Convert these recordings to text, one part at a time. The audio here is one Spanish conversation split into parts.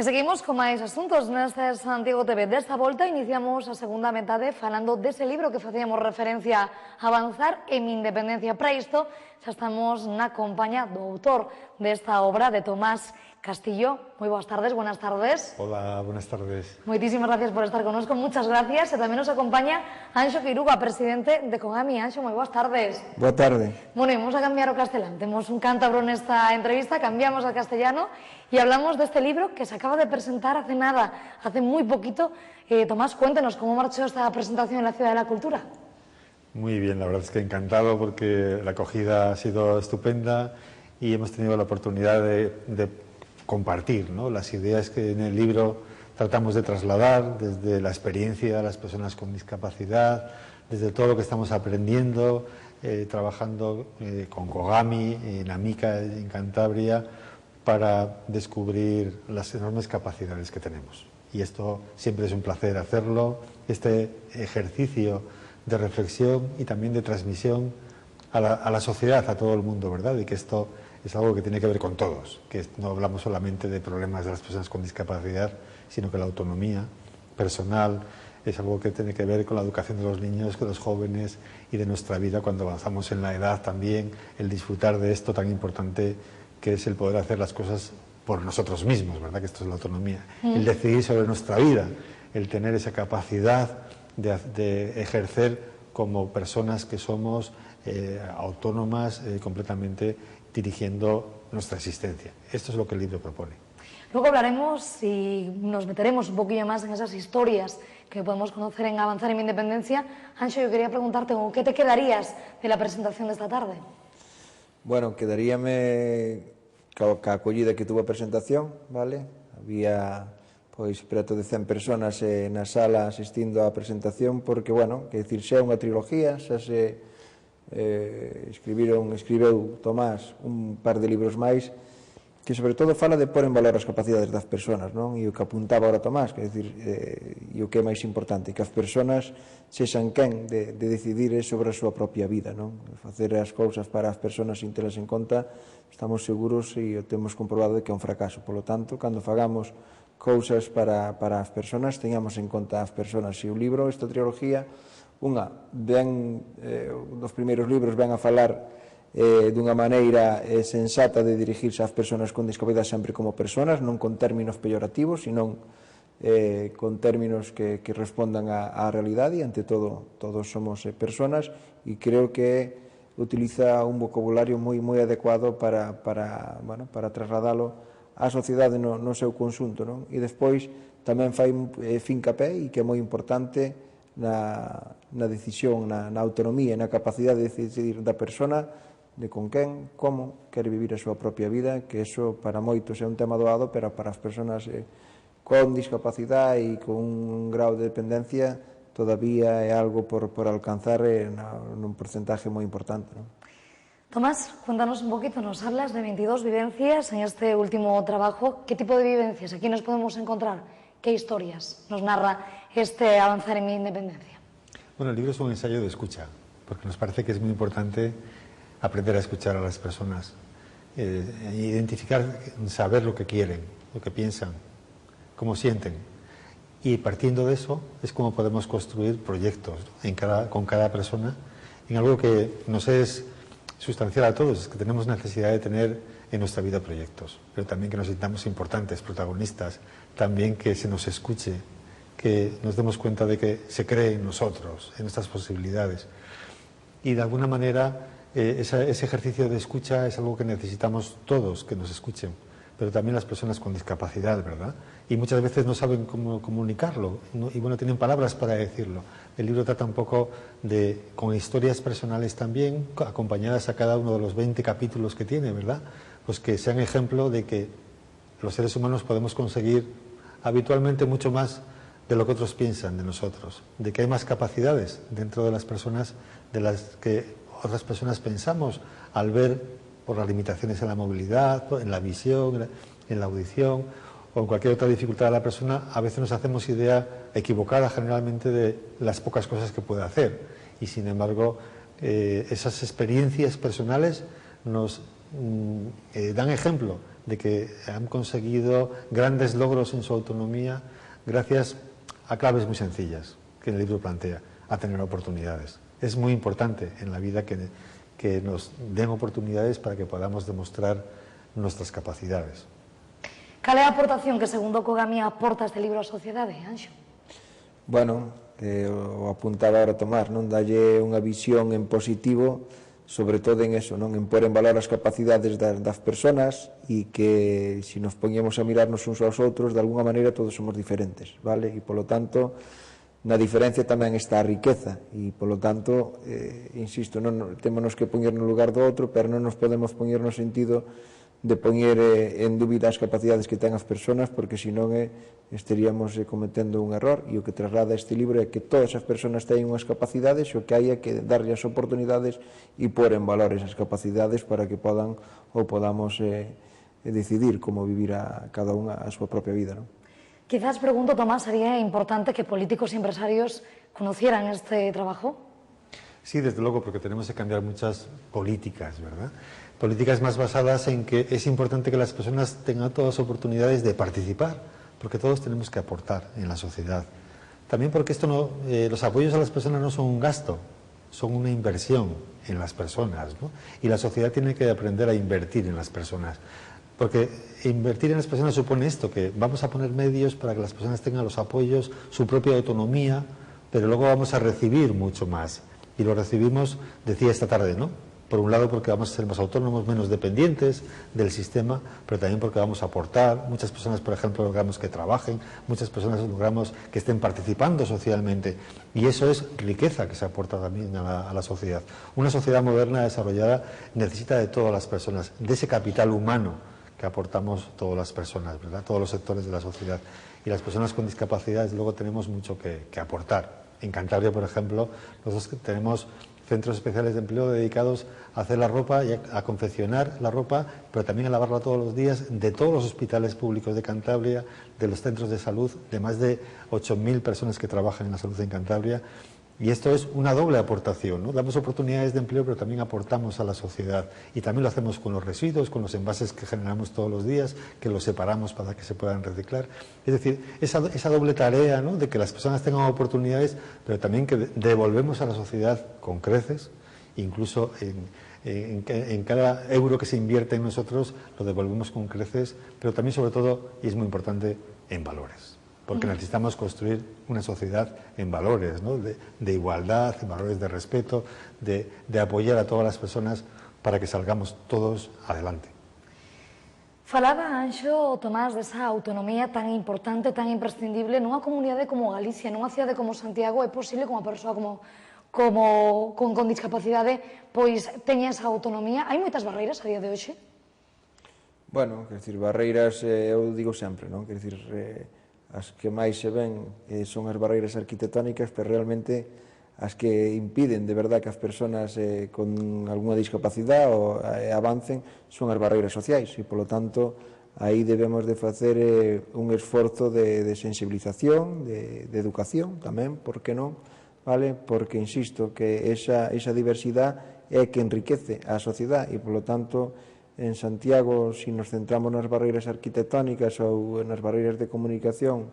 seguimos con máis asuntos neste Santiago TV. Desta volta iniciamos a segunda metade falando dese libro que facíamos referencia a Avanzar en mi independencia. Para isto, xa estamos na compañía do autor desta obra, de Tomás Castillo. Moi boas tardes, buenas tardes. Hola, buenas tardes. Moitísimas gracias por estar connosco, muchas gracias. E tamén nos acompaña Anxo Quiruga, presidente de Cogami. Anxo, moi boas tardes. Boa tarde. Bueno, imos a cambiar o castelán. Temos un cántabro nesta entrevista, cambiamos al castellano y hablamos de este libro que se acaba de presentar hace nada, hace muy poquito. Tomás, cuéntenos cómo marchó esta presentación en la Ciudad de la Cultura. Muy bien, la verdad es que encantado porque la acogida ha sido estupenda y hemos tenido la oportunidad de compartir, ¿no?, las ideas que en el libro tratamos de trasladar desde la experiencia de las personas con discapacidad, desde todo lo que estamos aprendiendo, trabajando con Cogami, en Amica, en Cantabria, para descubrir las enormes capacidades que tenemos. Y esto siempre es un placer hacerlo, este ejercicio de reflexión y también de transmisión a la sociedad, a todo el mundo, ¿verdad? Y que esto es algo que tiene que ver con todos, que no hablamos solamente de problemas de las personas con discapacidad, sino que la autonomía personal es algo que tiene que ver con la educación de los niños, con los jóvenes y de nuestra vida cuando avanzamos en la edad también, el disfrutar de esto tan importante que es el poder hacer las cosas por nosotros mismos, ¿verdad? Que esto es la autonomía, el decidir sobre nuestra vida, el tener esa capacidad de ejercer como personas que somos autónomas completamente dirigiendo nuestra existencia. Esto es lo que el libro propone. Luego hablaremos y nos meteremos un poquillo más en esas historias que podemos conocer en Avanzar en mi independencia. Anxo, yo quería preguntarte, ¿con qué te quedarías de la presentación de esta tarde? Bueno, quedaríame ca acollida que tuvo a presentación, vale? Había pois preto de 100 personas na sala asistindo á presentación porque, bueno, que dicir, xa é unha trilogía, xa se escribeu Tomás un par de libros máis que sobre todo fala de pôr en valor as capacidades das persoas, non? E o que apuntaba ahora Tomás, que dicir, e o que é máis importante, que as persoas sexan quen de decidir sobre a súa propia vida, non? Facer as cousas para as persoas sin telas en conta, estamos seguros e o temos comprobado de que é un fracaso. Por lo tanto, cando fagamos cousas para as persoas, teñamos en conta as persoas. E o libro, esta trilogía, dos primeiros libros ven a falar dunha maneira sensata de dirigirse ás persoas con discapacidade sempre como persoas, non con términos peyorativos, sino con términos que respondan á realidade, e ante todo todos somos persoas, e creo que utiliza un vocabulario moi adecuado para trasladalo á sociedade no seu conxunto, non? E despois tamén fai fincapé, e que é moi importante, na decisión, na autonomía, na capacidade de decidir da persona de con quen, como quere vivir a súa propia vida, que eso para moitos é un tema doado, pero para as persoas con discapacidade e con un grau de dependencia todavía é algo por alcanzar nun porcentaje moi importante, non? Tomás, cuéntanos un poquito, nos hablas de 22 vivencias en este último trabajo. ¿Qué tipo de vivencias aquí nos podemos encontrar? ¿Qué historias nos narra este Avanzar en mi independencia? Bueno, el libro es un ensayo de escucha, porque nos parece que es muy importante aprender a escuchar a las personas, identificar, saber lo que quieren, lo que piensan, cómo sienten. Y partiendo de eso es como podemos construir proyectos con cada persona en algo que nos es sustancial a todos, es que tenemos necesidad de tener en nuestra vida proyectos, pero también que nos sintamos importantes, protagonistas, también que se nos escuche, que nos demos cuenta de que se cree en nosotros, en nuestras posibilidades. Y de alguna manera ese ejercicio de escucha es algo que necesitamos todos, que nos escuchen, pero también las personas con discapacidad, ¿verdad? Y muchas veces no saben cómo comunicarlo, y bueno, tienen palabras para decirlo. El libro trata un poco con historias personales también, acompañadas a cada uno de los 20 capítulos que tiene, ¿verdad? Pues que sean ejemplo de que los seres humanos podemos conseguir habitualmente mucho más de lo que otros piensan de nosotros, de que hay más capacidades dentro de las personas de las que otras personas pensamos al ver por las limitaciones en la movilidad, en la visión, en la audición o en cualquier otra dificultad de la persona. A veces nos hacemos idea equivocada generalmente de las pocas cosas que puede hacer, y sin embargo esas experiencias personales nos dan ejemplo de que han conseguido grandes logros en su autonomía gracias a claves muy sencillas que el libro plantea, a tener oportunidades. Es muy importante en la vida que nos den oportunidades para que podamos demostrar nuestras capacidades. Cal é a aportación que, segundo Kogami, aporta este libro á sociedade, Anxo? Bueno, o apuntaba ahora Tomás, non dalle unha visión en positivo, sobre todo en eso, non en pôr en valor as capacidades das persoas e que se nos poñemos a mirarnos uns aos outros, de alguna maneira todos somos diferentes, vale? E polo tanto, na diferencia tamén está a riqueza e polo tanto, insisto, non témonos que poñer no lugar do outro, pero non nos podemos poñer no sentido de poñer en dúbida as capacidades que ten as persoas, porque senón estaríamos cometendo un error, e o que traslada este libro é que todas as persoas teñen unhas capacidades, e o que hai é que darlle as oportunidades e pôr en valor esas capacidades para que podan ou podamos decidir como vivir a cada unha a súa propia vida, non? Quizás, pregunto, Tomás, sería importante que políticos y empresarios conocieran este trabajo. Sí, desde luego, porque tenemos que cambiar muchas políticas, ¿verdad? Políticas más basadas en que es importante que las personas tengan todas oportunidades de participar, porque todos tenemos que aportar en la sociedad. También porque los apoyos a las personas no son un gasto, son una inversión en las personas, ¿no? Y la sociedad tiene que aprender a invertir en las personas. Porque invertir en las personas supone esto, que vamos a poner medios para que las personas tengan los apoyos, su propia autonomía, pero luego vamos a recibir mucho más. Y lo recibimos, decía esta tarde, ¿no? Por un lado porque vamos a ser más autónomos, menos dependientes del sistema, pero también porque vamos a aportar. Muchas personas, por ejemplo, logramos que trabajen, muchas personas logramos que estén participando socialmente, y eso es riqueza que se aporta también a la sociedad. Una sociedad moderna desarrollada necesita de todas las personas, de ese capital humano que aportamos todas las personas, ¿verdad? Todos los sectores de la sociedad. Y las personas con discapacidades luego tenemos mucho que aportar. En Cantabria, por ejemplo, nosotros tenemos centros especiales de empleo dedicados a hacer la ropa y a confeccionar la ropa, pero también a lavarla todos los días, de todos los hospitales públicos de Cantabria, de los centros de salud, de más de 8.000 personas que trabajan en la salud en Cantabria. Y esto es una doble aportación, ¿no? Damos oportunidades de empleo, pero también aportamos a la sociedad. Y también lo hacemos con los residuos, con los envases que generamos todos los días, que los separamos para que se puedan reciclar. Es decir, esa doble tarea, ¿no? De que las personas tengan oportunidades, pero también que devolvemos a la sociedad con creces, incluso en cada euro que se invierte en nosotros, lo devolvemos con creces, pero también, sobre todo, y es muy importante, en valores. Porque necesitamos construir una sociedad en valores, ¿no? de igualdad, en valores de respeto, de apoyar a todas las personas para que salgamos todos adelante. Falaba, Anxo, Tomás, desa autonomía tan importante, tan imprescindible nunha comunidade como Galicia, nunha cidade como Santiago. É posible que unha persoa con discapacidade pois teña esa autonomía? Hai moitas barreiras a día de hoxe? Bueno, quer dicir, barreiras, eu digo sempre, non? Quer dicir, as que máis se ven son as barreiras arquitectónicas, pero realmente as que impiden de verdad que as persoas con algunha discapacidade avancen son as barreiras sociais, e polo tanto aí debemos de facer un esforzo de sensibilización, de educación tamén, por que non, vale? Porque insisto que esa diversidade é que enriquece a sociedade, e polo tanto en Santiago, se nos centramos nas barreiras arquitectónicas ou nas barreiras de comunicación,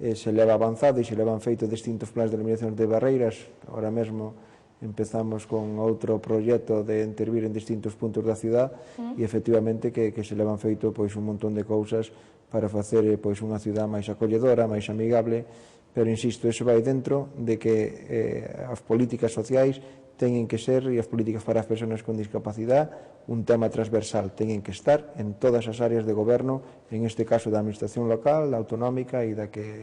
se leva avanzado e se levan feito distintos plans de eliminación de barreiras. Ahora mesmo empezamos con outro proxecto de intervir en distintos puntos da cidade e efectivamente que se levan feito pois un montón de cousas para facer pois unha cidade máis acolledora, máis amigable, pero insisto, eso vai dentro de que as políticas sociais teñen que ser, e as políticas para as persoas con discapacidade, un tema transversal, teñen que estar en todas as áreas de goberno, en este caso da administración local, da autonómica e da que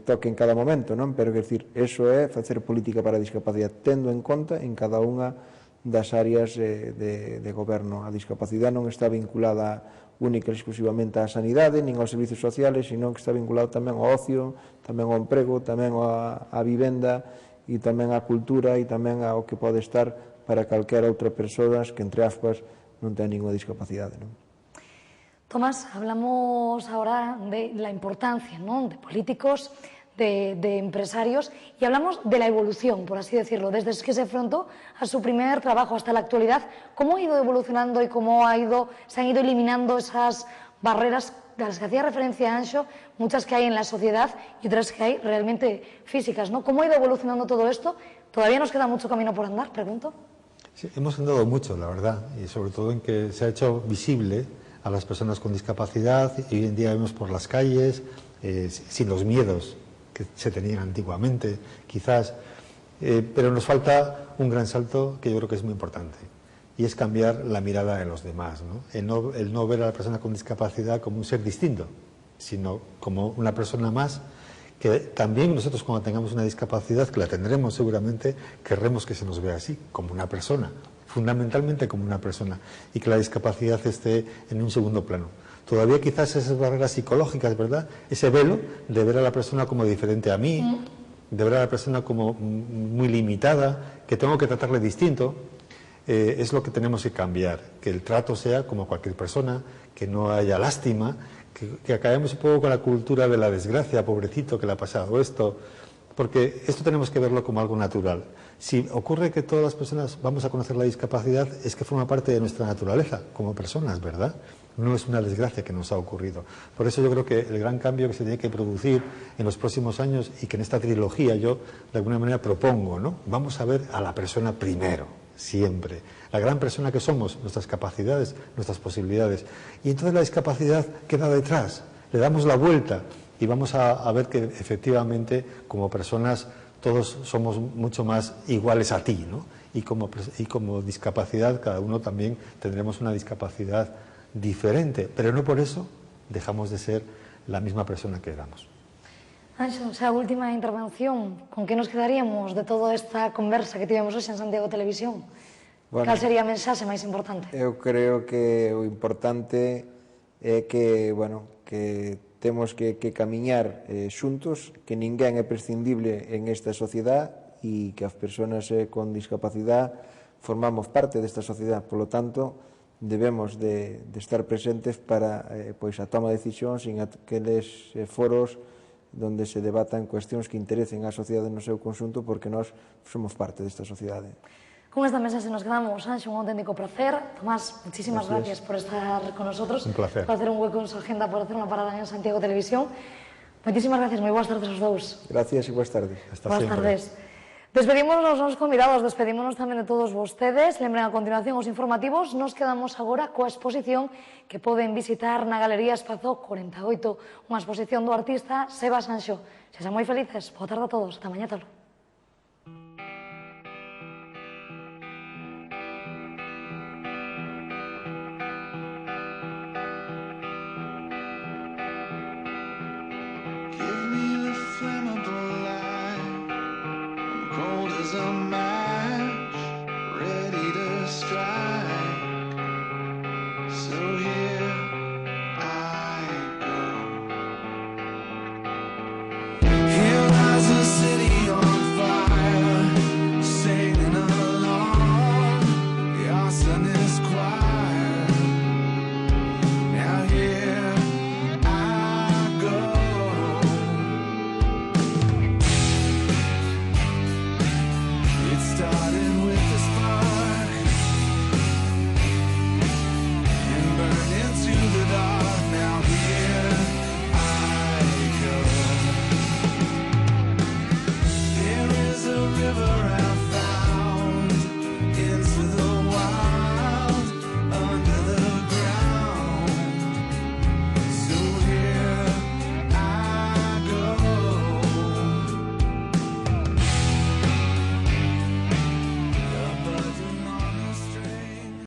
toque en cada momento, non? Pero, quer dicir, eso é facer política para a discapacidade, tendo en conta en cada unha das áreas de goberno. A discapacidade non está vinculada única e exclusivamente á sanidade, nin aos servicios sociales, sino que está vinculado tamén ao ocio, tamén ao emprego, tamén á vivenda, e tamén á cultura, e tamén ao que pode estar para calquera outra persoa que, entre aspas, non ten ninguna discapacidade, non? Tomás, hablamos ahora de la importancia, ¿no?, de políticos, de empresarios y hablamos de la evolución, por así decirlo, desde que se afrontó a su primer trabajo hasta la actualidad, cómo ha ido evolucionando y cómo se han ido eliminando esas barreras de las que hacía referencia Anxo, muchas que hay en la sociedad y otras que hay realmente físicas, ¿no? ¿Cómo ha ido evolucionando todo esto? ¿Todavía nos queda mucho camino por andar, pregunto? Sí, hemos andado mucho, la verdad, y sobre todo en que se ha hecho visible a las personas con discapacidad y hoy en día vemos por las calles, sin los miedos que se tenían antiguamente, quizás, pero nos falta un gran salto que yo creo que es muy importante. Y es cambiar la mirada de los demás, ¿no? El no ver a la persona con discapacidad como un ser distinto, sino como una persona más que también nosotros cuando tengamos una discapacidad, que la tendremos seguramente, querremos que se nos vea así, como una persona, fundamentalmente como una persona, y que la discapacidad esté en un segundo plano. Todavía quizás esas barreras psicológicas, ¿verdad? Ese velo de ver a la persona como diferente a mí, de ver a la persona como muy limitada, que tengo que tratarle distinto, es lo que tenemos que cambiar, que el trato sea como cualquier persona, que no haya lástima, que acabemos un poco con la cultura de la desgracia, pobrecito que le ha pasado esto, porque esto tenemos que verlo como algo natural. Si ocurre que todas las personas vamos a conocer la discapacidad, es que forma parte de nuestra naturaleza como personas, ¿verdad? No es una desgracia que nos ha ocurrido. Por eso yo creo que el gran cambio que se tiene que producir en los próximos años y que en esta trilogía yo de alguna manera propongo, ¿no? Vamos a ver a la persona primero, siempre. La gran persona que somos, nuestras capacidades, nuestras posibilidades. Y entonces la discapacidad queda detrás. Le damos la vuelta y vamos a ver que efectivamente como personas todos somos mucho más iguales a ti, ¿no? Y como discapacidad cada uno también tendremos una discapacidad diferente, pero no por eso dejamos de ser la misma persona que éramos. Anxo, esa última intervención, con que nos quedaríamos de toda esta conversa que tivemos hoxe en Santiago Televisión? Bueno, cal sería a mensaxe máis importante? Eu creo que o importante é que, bueno, que temos que camiñar xuntos, que ninguén é prescindible en esta sociedade e que as persoas con discapacidade formamos parte desta sociedade, polo tanto debemos de estar presentes para pois a toma de decisións en aqueles foros donde se debatan cuestións que interesen á sociedade no seu conxunto, porque nós somos parte desta sociedade. Con esta mensaxe nos quedamos, Anxo, un auténtico placer. Tomás, muchísimas gracias por estar con nosotros. Un placer. Por hacer un hueco en su agenda, por hacer una parada en Santiago Televisión. Muchísimas gracias, moi boas tardes aos dous. Gracias e boas tardes. Hasta boas siempre. tardes. Despedímonos aos nosos convidados, despedímonos tamén de todos vostedes. Lembren a continuación os informativos. Nos quedamos agora coa exposición que poden visitar na Galería Espazo 48, unha exposición do artista Sebas Anxo. Sexan moi felices. Boa tarde a todos. Ata mañá, tolo. Give me